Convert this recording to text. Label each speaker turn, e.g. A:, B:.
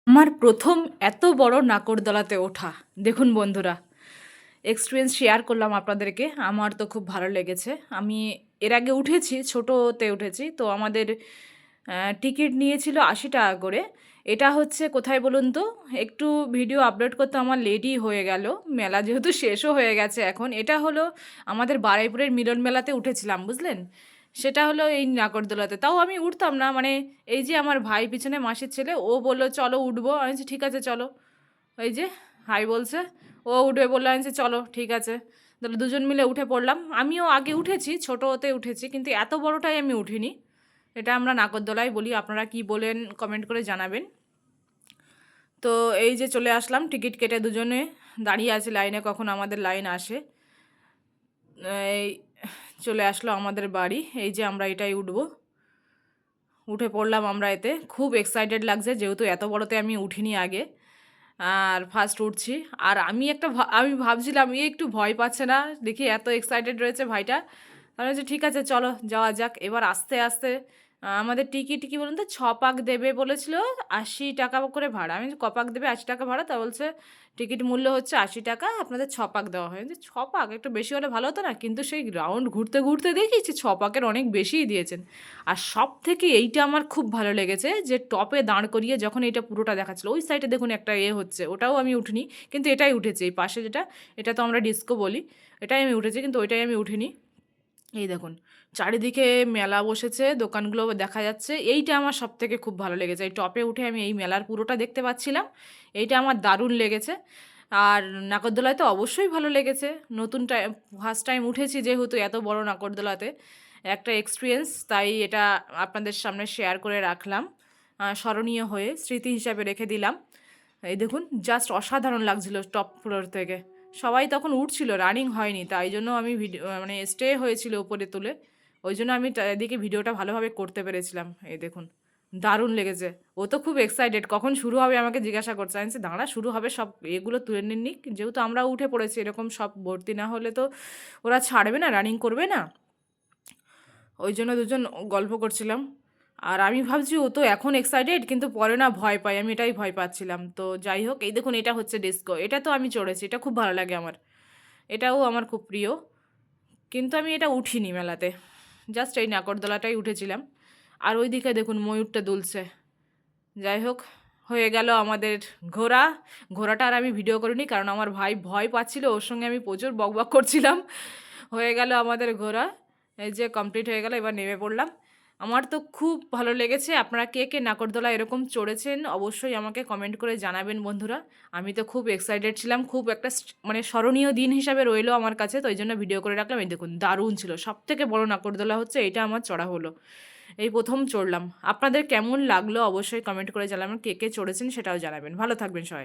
A: আমার প্রথম এত বড় নাকরদোলাতে ওঠা। দেখুন বন্ধুরা, এক্সপেরিয়েন্স শেয়ার করলাম আপনাদেরকে। আমার তো খুব ভালো লেগেছে। আমি এর আগে উঠেছি, ছোটোতে উঠেছি। তো আমাদের টিকিট নিয়েছিল ৮০ টাকা করে। এটা হচ্ছে কোথায় বলুন তো? একটু ভিডিও আপলোড করতে আমার লেটই হয়ে গেল। মেলা যেহেতু শেষও হয়ে গেছে এখন। এটা হলো আমাদের বারুইপুরের মিলন মেলাতে উঠেছিলাম, বুঝলেন? সেটা হলো এই নাগরদোলাতে। তাও আমি উঠতাম না, মানে এই যে আমার ভাই পিছনে মাসির ছেলে, ও বলল চলো উঠবো। আমি বলছি ঠিক আছে চলো। এই যে হাই বলছে, ও উঠবে বললো। আমি বলছি চলো ঠিক আছে। তাহলে দুজন মিলে উঠে পড়লাম। আমিও আগে উঠেছি, ছোটোতে উঠেছি, কিন্তু এত বড়টাই আমি উঠিনি। এটা আমরা নাগরদোলাই বলি। আপনারা কি বলেন কমেন্ট করে জানাবেন। তো এই যে চলে আসলাম, টিকিট কেটে দুজনে দাঁড়িয়ে আছি লাইনে, কখন আমাদের লাইন আসে। এই চলে আসলো আমাদের বাড়ি। এই যে আমরা এটাই উঠবো। উঠে পড়লাম আমরা এতে। খুব এক্সাইটেড লাগছে, যেহেতু এত বড়তে আমি উঠিনি আগে, আর ফার্স্ট উঠছি। আর আমি ভাবছিলাম একটু ভয় পাচ্ছে না, দেখি এত এক্সাইটেড রয়েছে ভাইটা। তাহলে হচ্ছে ঠিক আছে চলো যাওয়া যাক। এবার আস্তে আস্তে আমাদের টিকিট কি বলুন তো, 6 পাক দেবে বলেছিল। ৮০ টাকা করে ভাড়া। আমি বলছি, কপাক দেবে? ৮০ টাকা ভাড়া। তা বলছে টিকিট মূল্য হচ্ছে ৮০ টাকা, আপনাদের 6 পাক দেওয়া হয়। যে 6 পাক একটু বেশি হলে ভালো হতো না? কিন্তু সেই রাউন্ড ঘুরতে ঘুরতে দেখেছি 6 পাকের অনেক বেশিই দিয়েছেন। আর সব থেকে এইটা আমার খুব ভালো লেগেছে, যে টপে দাঁড় করিয়ে যখন এইটা পুরোটা দেখাচ্ছিল, ওই সাইডে দেখুন একটা হচ্ছে, ওটাও আমি উঠিনি, কিন্তু এটাই উঠেছি। এই পাশে যেটা, এটা তো আমরা ডিস্কো বলি, এটাই আমি উঠেছি, কিন্তু ওইটাই আমি উঠিনি। এই দেখুন, চারিদিকে মেলা বসেছে, দোকানগুলো দেখা যাচ্ছে। এইটা আমার সব থেকে খুব ভালো লেগেছে। এই টপে উঠে আমি এই মেলার পুরোটা দেখতে পাচ্ছিলাম। এইটা আমার দারুণ লেগেছে। আর নাগরদোলায় তো অবশ্যই ভালো লেগেছে। নতুন টাইম, ফার্স্ট টাইম উঠেছি যেহেতু এত বড় নাগরদোলাতে, একটা এক্সপিরিয়েন্স, তাই এটা আপনাদের সামনে শেয়ার করে রাখলাম। স্মরণীয় হয়ে স্মৃতি হিসাবে রেখে দিলাম। এই দেখুন, জাস্ট অসাধারণ লাগছিল টপ ফ্লোর থেকে। সবাই তখন উঠছিল, রানিং হয়নি, তাই জন্য আমি ভিডিও মানে স্টে হয়েছিল উপরে তুলে, ওই জন্য আমি এদিকে ভিডিওটা ভালোভাবে করতে পেরেছিলাম। এই দেখুন, দারুণ লেগেছে। ও তো খুব এক্সাইটেড, কখন শুরু হবে আমাকে জিজ্ঞাসা করছে। আমি বলছি, দাঁড়া শুরু হবে, সব এগুলো তুলে নিননি, যেহেতু আমরা উঠে পড়েছি, এরকম সব ভর্তি না হলে তো ওরা ছাড়বে না, রানিং করবে না। ওই জন্য দুজন গল্প করছিলাম। আর আমি ভাবছি ও তো এখন এক্সাইটেড, কিন্তু পরে না ভয় পাই, আমি এটাই ভয় পাচ্ছিলাম। তো যাই হোক, এই দেখুন এটা হচ্ছে ডিস্কো। এটা তো আমি চড়েছি, এটা খুব ভালো লাগে আমার, এটাও আমার খুব প্রিয়। কিন্তু আমি এটা উঠিনি মেলাতে, জাস্ট এই নাগরদোলাটাই উঠেছিলাম। আর ওই দিকে দেখুন ময়ূরটা দুলছে। যাই হোক, হয়ে গেল আমাদের ঘোড়া। ঘোড়াটা আর আমি ভিডিও করিনি, কারণ আমার ভাই ভয় পাচ্ছিল, ওর সঙ্গে আমি প্রচুর বকবক করছিলাম। হয়ে গেল আমাদের ঘোড়া। এই যে কমপ্লিট হয়ে গেল, এবার নেমে পড়লাম। আমার তো খুব ভালো লেগেছে। আপনারা কে কে নাগরদোলা এরকম চড়েছেন অবশ্যই আমাকে কমেন্ট করে জানাবেন বন্ধুরা। আমি তো খুব এক্সাইটেড ছিলাম, খুব একটা মানে স্মরণীয় দিন হিসাবে রইলো আমার কাছে, তো ওই জন্য ভিডিও করে রাখলাম। এই দেখুন, দারুণ ছিল। সবথেকে বড় নাগরদোলা হচ্ছে এটা, আমার চড়া হলো, এই প্রথম চড়লাম। আপনাদের কেমন লাগলো অবশ্যই কমেন্ট করে জানাবেন। কে কে চড়েছেন সেটাও জানাবেন। ভালো থাকবেন সবাই।